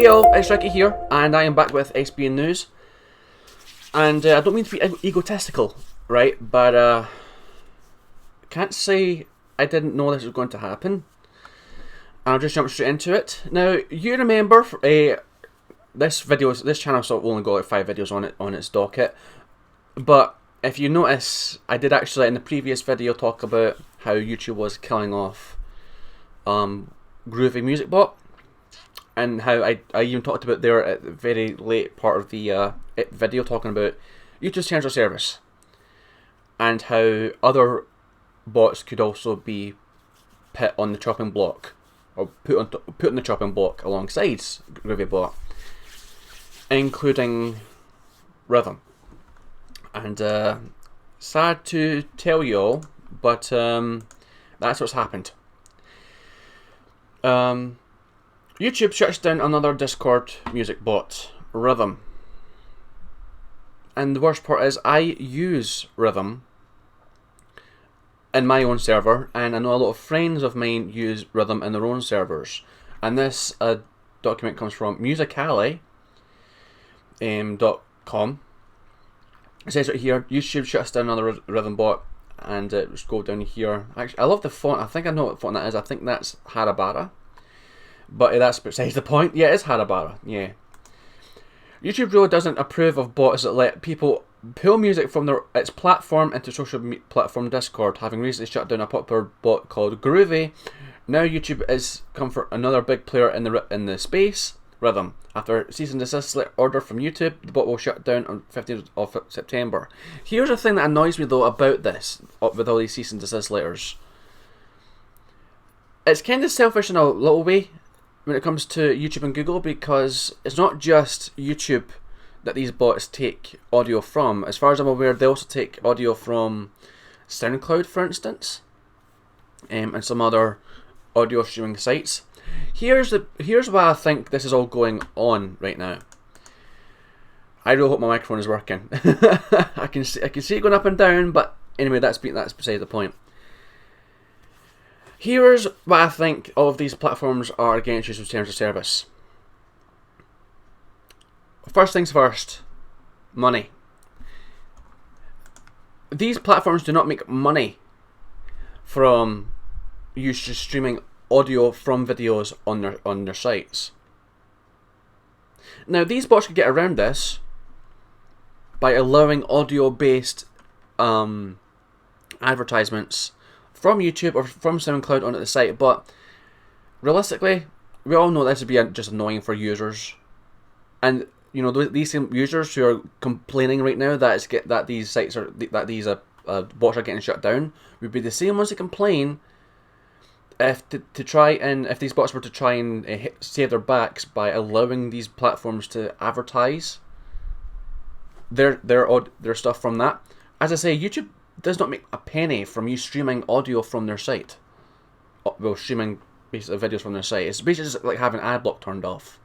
Heyo, it's Ricky here, and I am back with SBNNews. And I don't mean to be egotistical, right? But I can't say I didn't know this was going to happen. I'll just jump straight into it. Now, you remember this channel's only got like 5 videos on its docket, but if you notice, I did actually in the previous video talk about how YouTube was killing off Groovy Music Bot, and how I even talked about there at the very late part of the video talking about YouTube's terms of service and how other bots could also be put on the chopping block, or put on the chopping block alongside Groovy Bot, including Rhythm. And sad to tell you all, but that's what's happened. YouTube shuts down another Discord music bot, Rhythm. And the worst part is, I use Rhythm in my own server, and I know a lot of friends of mine use Rhythm in their own servers. And this document comes from musically.com. It says right here, YouTube shuts down another Rhythm bot, and just go down here. Actually, I love the font. I think I know what font that is. I think that's Harabara. But that's besides the point. Yeah, it's Harabara. Yeah. YouTube really doesn't approve of bots that let people pull music from its platform into social platform Discord, having recently shut down a popular bot called Groovy. Now YouTube is come for another big player in the space, Rhythm. After a cease and desist order from YouTube, the bot will shut down on 15th of September. Here's the thing that annoys me though about this, with all these cease and desist letters. It's kind of selfish in a little way when it comes to YouTube and Google, because it's not just YouTube that these bots take audio from. As far as I'm aware, they also take audio from SoundCloud, for instance, and some other audio streaming sites. Here's why I think this is all going on right now. I really hope my microphone is working. I can see it going up and down, but anyway, that's beside the point. Here's why I think all of these platforms are against YouTube's terms of service. First things first, money. These platforms do not make money from users streaming audio from videos on their sites. Now, these bots could get around this by allowing audio-based advertisements from YouTube or from SoundCloud onto the site, but realistically, we all know this would be just annoying for users. And you know, these same users who are complaining right now that these sites are bots are getting shut down would be the same ones that complain if these bots were to try and save their backs by allowing these platforms to advertise their stuff from that. As I say, YouTube does not make a penny from you streaming audio from their site. Well, streaming basically videos from their site. It's basically just like having ad block turned off.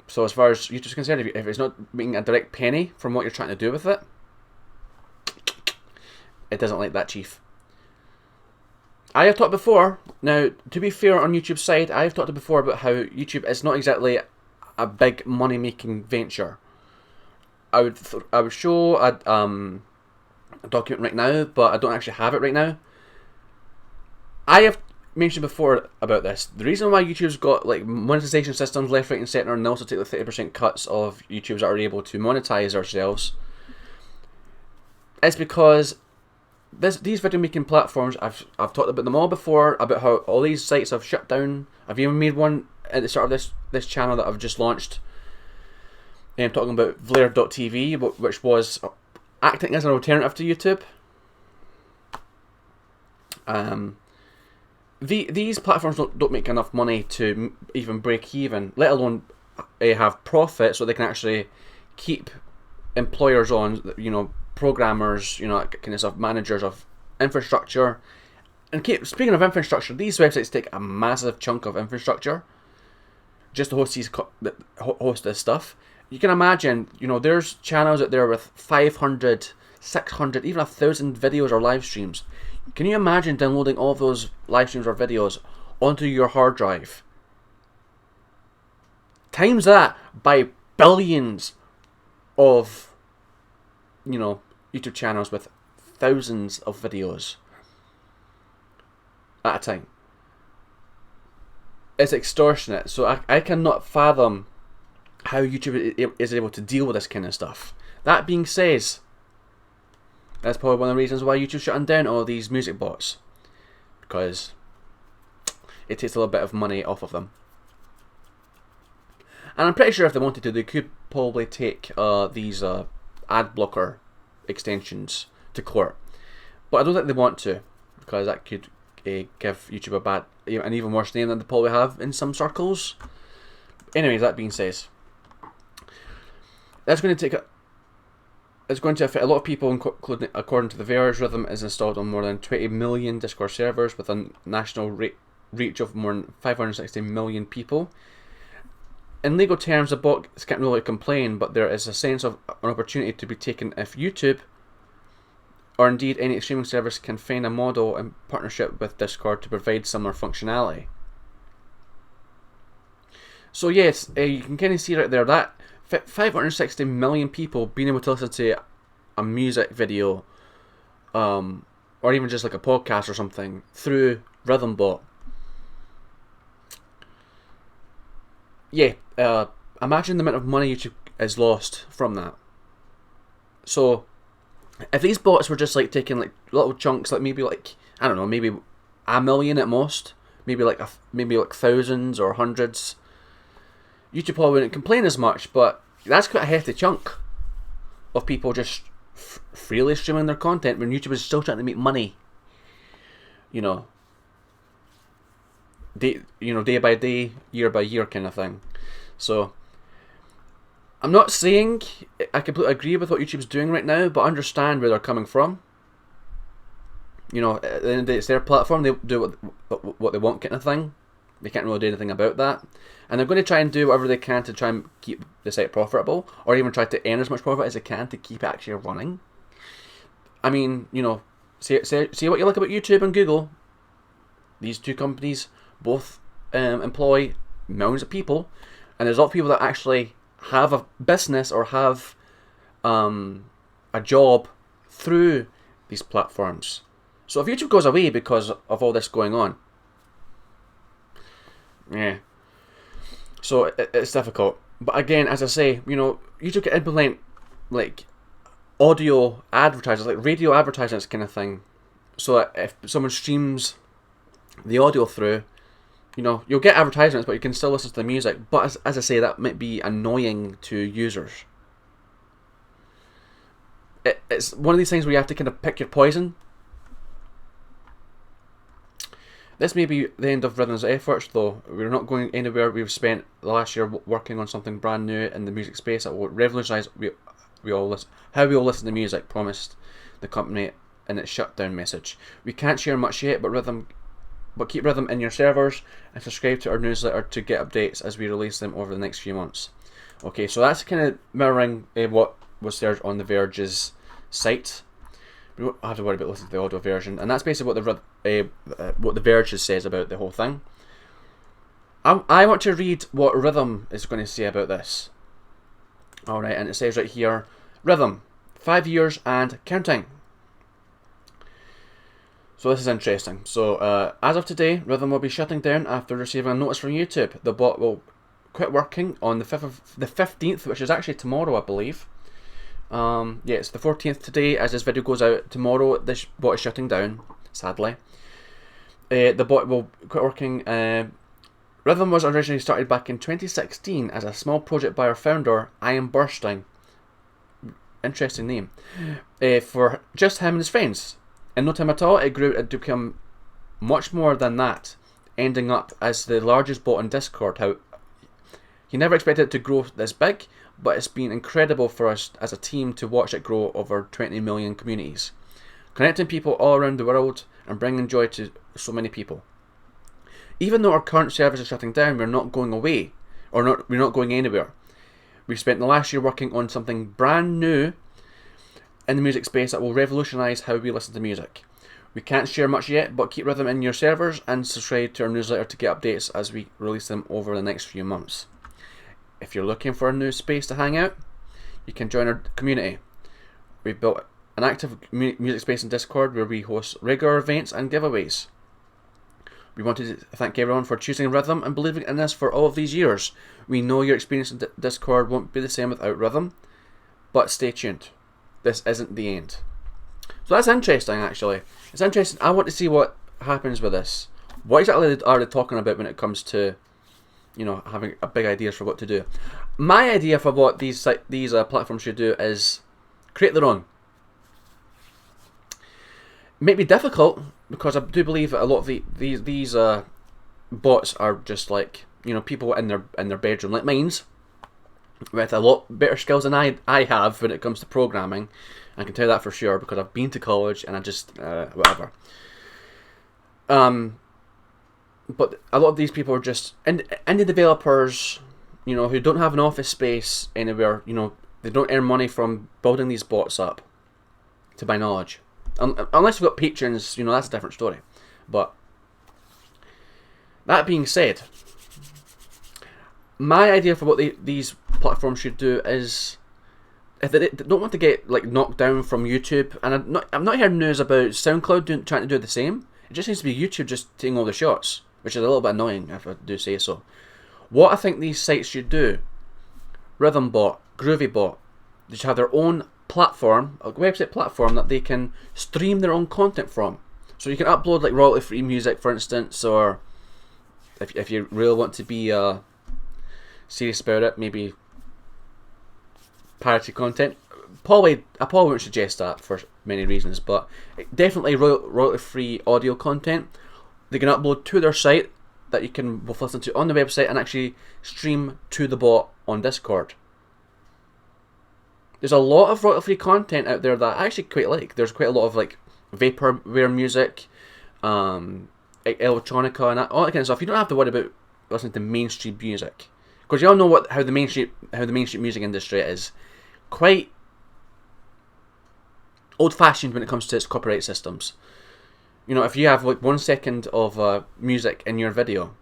So as far as YouTube's concerned, if it's not making a direct penny from what you're trying to do with it, it doesn't like that, chief. I have talked before, now to be fair on YouTube's side, I have talked before about how YouTube is not exactly a big money making venture. I would show a document right now, but I don't actually have it right now. I have mentioned before about this. The reason why YouTube's got like monetization systems left, right and centre, and they also take the 30% cuts of YouTubers that are able to monetize themselves, is because these video making platforms, I've talked about them all before, about how all these sites have shut down. I've even made one at the start of this channel that I've just launched. I'm talking about Vlare.tv, which was acting as an alternative to YouTube. These platforms don't make enough money to even break even, let alone have profit, so they can actually keep employers on, you know, programmers, you know, kind of stuff, managers of infrastructure. And speaking of infrastructure, these websites take a massive chunk of infrastructure just to host this stuff. You can imagine, you know, there's channels out there with 500, 600, even 1,000 videos or live streams. Can you imagine downloading all of those live streams or videos onto your hard drive? Times that by billions of, YouTube channels with thousands of videos at a time. It's extortionate. So I cannot fathom how YouTube is able to deal with this kind of stuff. That being said, that's probably one of the reasons why YouTube's shutting down all these music bots, because it takes a little bit of money off of them. And I'm pretty sure if they wanted to, they could probably take these ad blocker extensions to court. But I don't think they want to, because that could give YouTube an even worse name than they probably have in some circles. Anyways, that being said, it's going to affect a lot of people, including, according to The Verge. Rhythm is installed on more than 20 million Discord servers with a national reach of more than 560 million people. In legal terms, the bot can't really complain, but there is a sense of an opportunity to be taken if YouTube, or indeed any streaming service, can find a model in partnership with Discord to provide similar functionality. So yes, you can kind of see right there that 560 million people being able to listen to a music video, or even just like a podcast or something, through Rhythm bot. Yeah, imagine the amount of money YouTube has lost from that. So, if these bots were just like taking like little chunks, like maybe like, I don't know, maybe a million at most, maybe like thousands or hundreds, YouTube probably wouldn't complain as much. But that's quite a hefty chunk of people just freely streaming their content when YouTube is still trying to make money. Day by day, year by year kind of thing. So, I'm not saying I completely agree with what YouTube's doing right now, but I understand where they're coming from. At the end of the day, it's their platform, they do what they want kind of thing. They can't really do anything about that. And they're going to try and do whatever they can to try and keep the site profitable, or even try to earn as much profit as they can to keep it actually running. I mean, see what you like about YouTube and Google. These two companies both employ millions of people, and there's a lot of people that actually have a business or have a job through these platforms. So if YouTube goes away because of all this going on, yeah, so it's difficult. But again, as I say, YouTube can implement like audio advertisers, like radio advertisements kind of thing, so that if someone streams the audio through, you'll get advertisements, but you can still listen to the music. But as I say, that might be annoying to users. It's one of these things where you have to kind of pick your poison. This may be the end of Rhythm's efforts, though. We're not going anywhere. We've spent the last year working on something brand new in the music space that will revolutionise how we all listen to music, promised the company in its shutdown message. We can't share much yet, but keep Rhythm in your servers and subscribe to our newsletter to get updates as we release them over the next few months. Okay, so that's kind of mirroring what was shared on The Verge's site. We don't have to worry about listening to the audio version, and that's basically what The Verge says about the whole thing. I want to read what Rhythm is going to say about this. Alright, and it says right here, Rhythm, 5 years and counting. So this is interesting. So as of today, Rhythm will be shutting down after receiving a notice from YouTube. The bot will quit working on the 15th, which is actually tomorrow, I believe. Yeah, it's the 14th today. As this video goes out tomorrow, this bot is shutting down, sadly. The bot will quit working. Rhythm was originally started back in 2016 as a small project by our founder, I Am Bursting. Interesting name. For just him and his friends. In no time at all, it grew to become much more than that, ending up as the largest bot on Discord. He never expected it to grow this big, but it's been incredible for us as a team to watch it grow over 20 million communities, connecting people all around the world and bringing joy to so many people. Even though our current service is shutting down, we're not going away, we're not going anywhere. We've spent the last year working on something brand new in the music space that will revolutionise how we listen to music. We can't share much yet, but keep Rhythm in your servers and subscribe to our newsletter to get updates as we release them over the next few months. if you're looking for a new space to hang out, you can join our community. We've built an active music space in Discord where we host regular events and giveaways. We wanted to thank everyone for choosing Rhythm and believing in us for all of these years. We know your experience in Discord won't be the same without Rhythm, but stay tuned. This isn't the end. So that's interesting, actually. It's interesting. I want to see what happens with this. What exactly are they talking about when it comes to, having a big ideas for what to do? My idea for what these platforms should do is create their own. It may be difficult because I do believe that a lot of these bots are just like people in their bedroom like mines with a lot better skills than I have when it comes to programming. I can tell you that for sure because I've been to college and I just whatever. But a lot of these people are just indie developers, who don't have an office space anywhere. They don't earn money from building these bots up to my knowledge. Unless we've got patrons, that's a different story. But that being said, my idea for what these platforms should do is, if they don't want to get knocked down from YouTube, and I'm not hearing news about SoundCloud trying to do the same. It just seems to be YouTube just taking all the shots, which is a little bit annoying if I do say so. What I think these sites should do, RhythmBot, GroovyBot, they should have their own platform, a website platform that they can stream their own content from. So you can upload royalty-free music, for instance, or if you really want to be serious about it, maybe parody content. I probably wouldn't suggest that for many reasons, but definitely royalty-free audio content they can upload to their site that you can both listen to on the website and actually stream to the bot on Discord. There's a lot of royalty-free content out there that I actually quite like. There's quite a lot of vaporware music, electronica, and all that kind of stuff. You don't have to worry about listening to mainstream music, because you all know how the mainstream music industry is quite old-fashioned when it comes to its copyright systems. If you have 1 second of music in your video,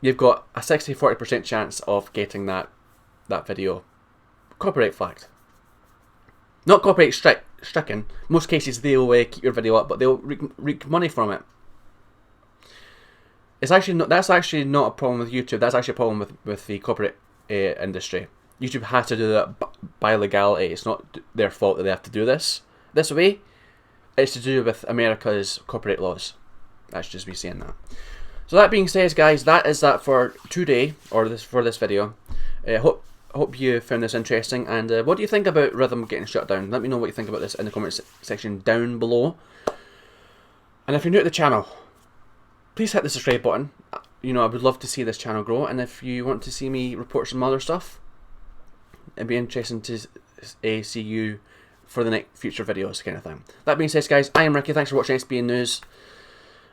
you've got a 60-40% chance of getting that video copyright flagged. Not copyright stricken. Most cases they'll keep your video up, but they'll reap money from it. That's actually not a problem with YouTube. That's actually a problem with the copyright industry. YouTube has to do that by legality. It's not their fault that they have to do this way. It's to do with America's copyright laws. That's just me saying that. So that being said, guys, that is that for today, or for this video. Hope you found this interesting, and what do you think about Rhythm getting shut down? Let me know what you think about this in the comments section down below. And if you're new to the channel, please hit the subscribe button. I would love to see this channel grow, and if you want to see me report some other stuff, it'd be interesting to see you for the next future videos kind of thing. That being said, guys, I am Ricky. Thanks for watching SBNNews.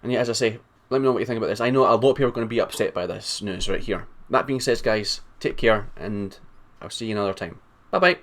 And yeah, as I say, let me know what you think about this. I know a lot of people are going to be upset by this news right here. That being said, guys, take care, and I'll see you another time. Bye-bye.